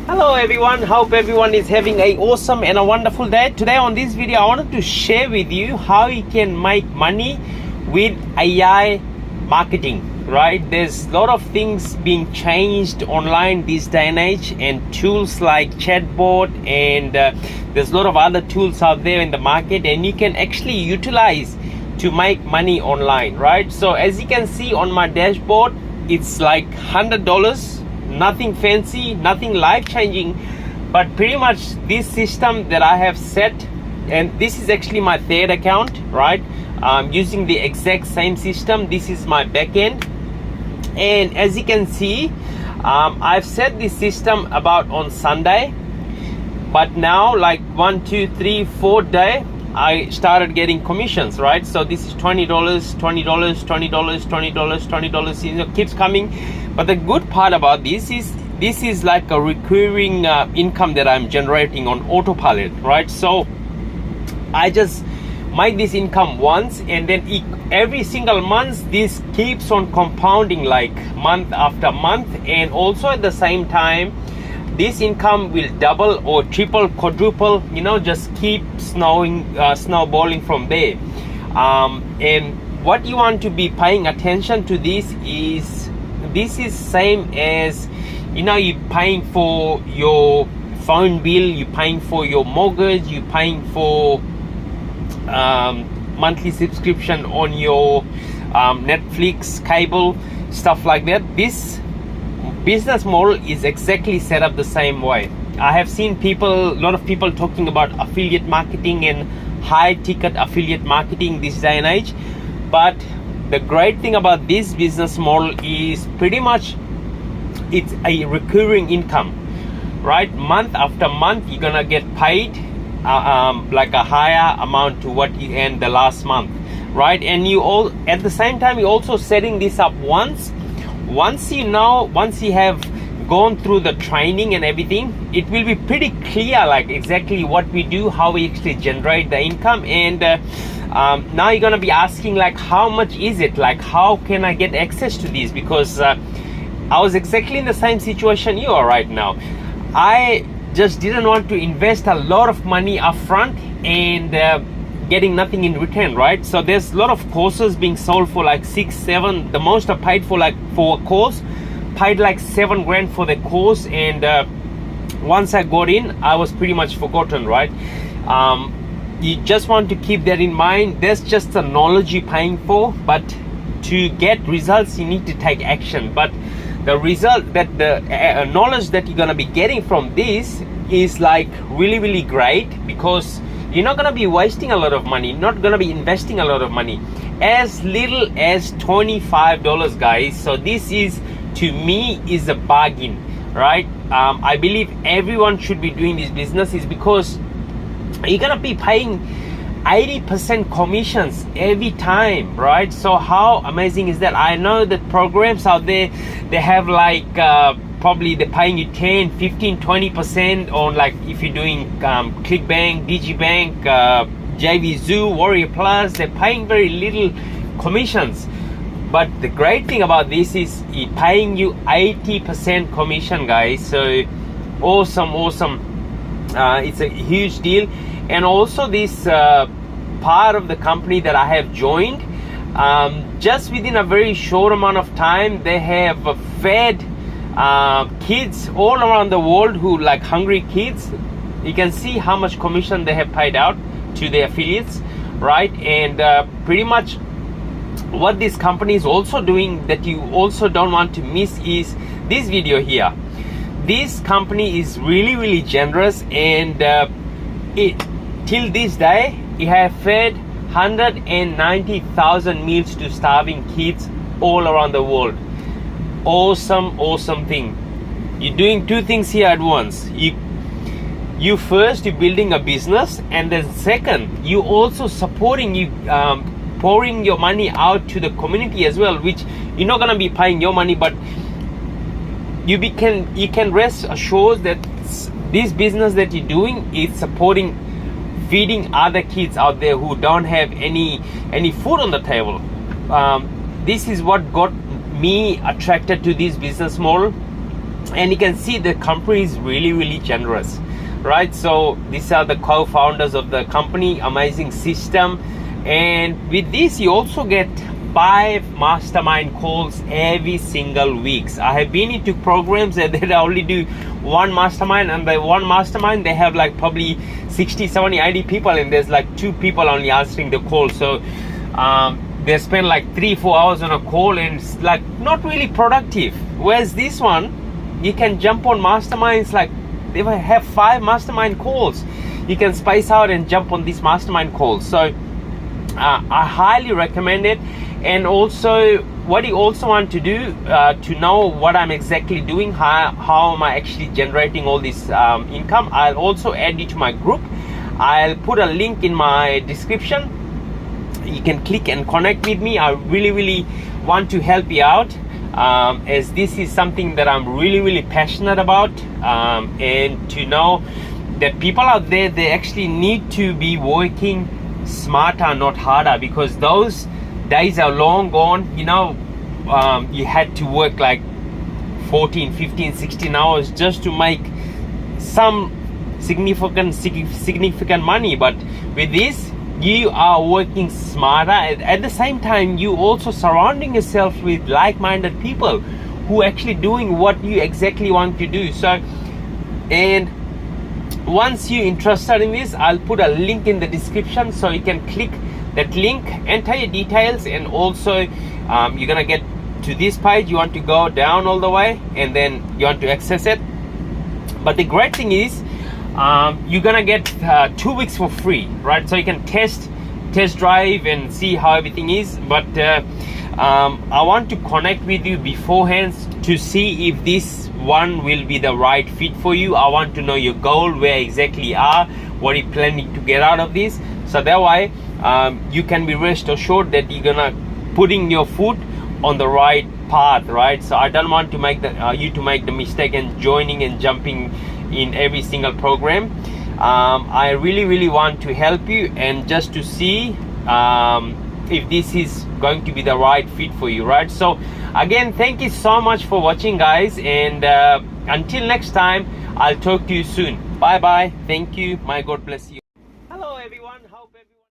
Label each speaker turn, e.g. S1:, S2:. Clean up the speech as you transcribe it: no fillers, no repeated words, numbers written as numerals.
S1: Hello everyone, hope everyone is having a awesome and a wonderful day. Today on this video I wanted to share with you how you can make money with AI marketing, right? There's a lot of things being changed online this day and age, and tools like chatbot, and there's a lot of other tools out there in the market, and you can actually utilize to make money online, right? So as you can see on my dashboard, it's like $100, nothing fancy, nothing life-changing, but pretty much this system that I have set, and this is actually my third account, right? Using the exact same system. This is my backend, and as you can see, I've set this system about on Sunday, but now like 1, 2, 3, 4 day I started getting commissions, right? So this is $20, $20, $20, $20, $20, you know, keeps coming. But the good part about this is like a recurring income that I'm generating on autopilot, right? So I just make this income once, and then every single month this keeps on compounding, like month after month, and also at the same time this income will double or triple, quadruple, you know, just keep snowballing from there. And what you want to be paying attention to this is same as, you know, you're paying for your phone bill, you're paying for your mortgage, you're paying for monthly subscription on your Netflix, cable, stuff like that. This business model is exactly set up the same way. I have seen a lot of people talking about affiliate marketing and high ticket affiliate marketing this day and age, but the great thing about this business model is pretty much it's a recurring income, right? Month after month you're gonna get paid like a higher amount to what you earned the last month, right? And you all at the same time you're also setting this up once you have gone through the training and everything, it will be pretty clear like exactly what we do, how we actually generate the income. And now you're gonna be asking like, how much is it, like how can I get access to this? Because I was exactly in the same situation you are right now. I just didn't want to invest a lot of money up front and getting nothing in return, right? So there's a lot of courses being sold for like 6, 7. The most I paid for a course, paid like $7,000 for the course, and once I got in, I was pretty much forgotten, right? You just want to keep that in mind. There's just the knowledge you're paying for, but to get results you need to take action. But the result that the knowledge that you're gonna be getting from this is like really, really great, because you're not gonna be wasting a lot of money, not gonna be investing a lot of money, as little as $25, guys. So this is, to me, is a bargain, right? I believe everyone should be doing this business, is because you're gonna be paying 80% commissions every time, right? So how amazing is that? I know that programs out there, they have like probably they're paying you 10, 15, 20% on, like if you're doing ClickBank, DigiBank, JVZoo, Warrior Plus, they're paying very little commissions. But the great thing about this is it's paying you 80% commission, guys. So awesome. It's a huge deal. And also this part of the company that I have joined, just within a very short amount of time, they have fed kids all around the world who like hungry kids. You can see how much commission they have paid out to their affiliates, right? And pretty much what this company is also doing that you also don't want to miss is this video here. This company is really, really generous, and till this day it have fed 190,000 meals to starving kids all around the world. Awesome thing. You're doing two things here at once. You first, you're building a business, and then second, you also supporting, you pouring your money out to the community as well, which you're not gonna be paying your money, but you can rest assured that this business that you're doing is supporting, feeding other kids out there who don't have any food on the table. This is what got me attracted to this business model. and you can see the company is really generous, right? So these are the co-founders of the company. Amazing system. And with this, you also get 5 mastermind calls every single week. I have been into programs that they only do 1 mastermind, and the 1 mastermind they have like probably 60, 70, 80 people, and there's like 2 people only answering the call. So they spend like 3-4 hours on a call, and it's like not really productive. Whereas this one, you can jump on masterminds, like they have 5 mastermind calls. You can space out and jump on these mastermind calls. So I highly recommend it. And also, what you also want to do to know what I'm exactly doing, how am I actually generating all this income, I'll also add you to my group. I'll put a link in my description. You can click and connect with me. I really want to help you out, as this is something that I'm really passionate about, and to know that people out there, they actually need to be working smarter, not harder, because those days are long gone. You know, you had to work like 14, 15, 16 hours just to make some significant money. But with this, you are working smarter. At the same time, you also surrounding yourself with like-minded people who are actually doing what you exactly want to do. So, and once you're interested in this, I'll put a link in the description, so you can click that link, enter your details, and also you're gonna get to this page. You want to go down all the way, and then you want to access it. But the great thing is, you're gonna get 2 weeks for free, right? So you can test drive and see how everything is. But I want to connect with you beforehand to see if this one will be the right fit for you. I want to know your goal, where exactly you are, what you're planning to get out of this, so that way you can be rest assured that you're gonna putting your foot on the right path, right? So I don't want to make you to make the mistake and joining and jumping in every single program. I really want to help you, and just to see if this is going to be the right fit for you, right? So again, thank you so much for watching, guys, and until next time, I'll talk to you soon. Bye bye. Thank you. My God bless you.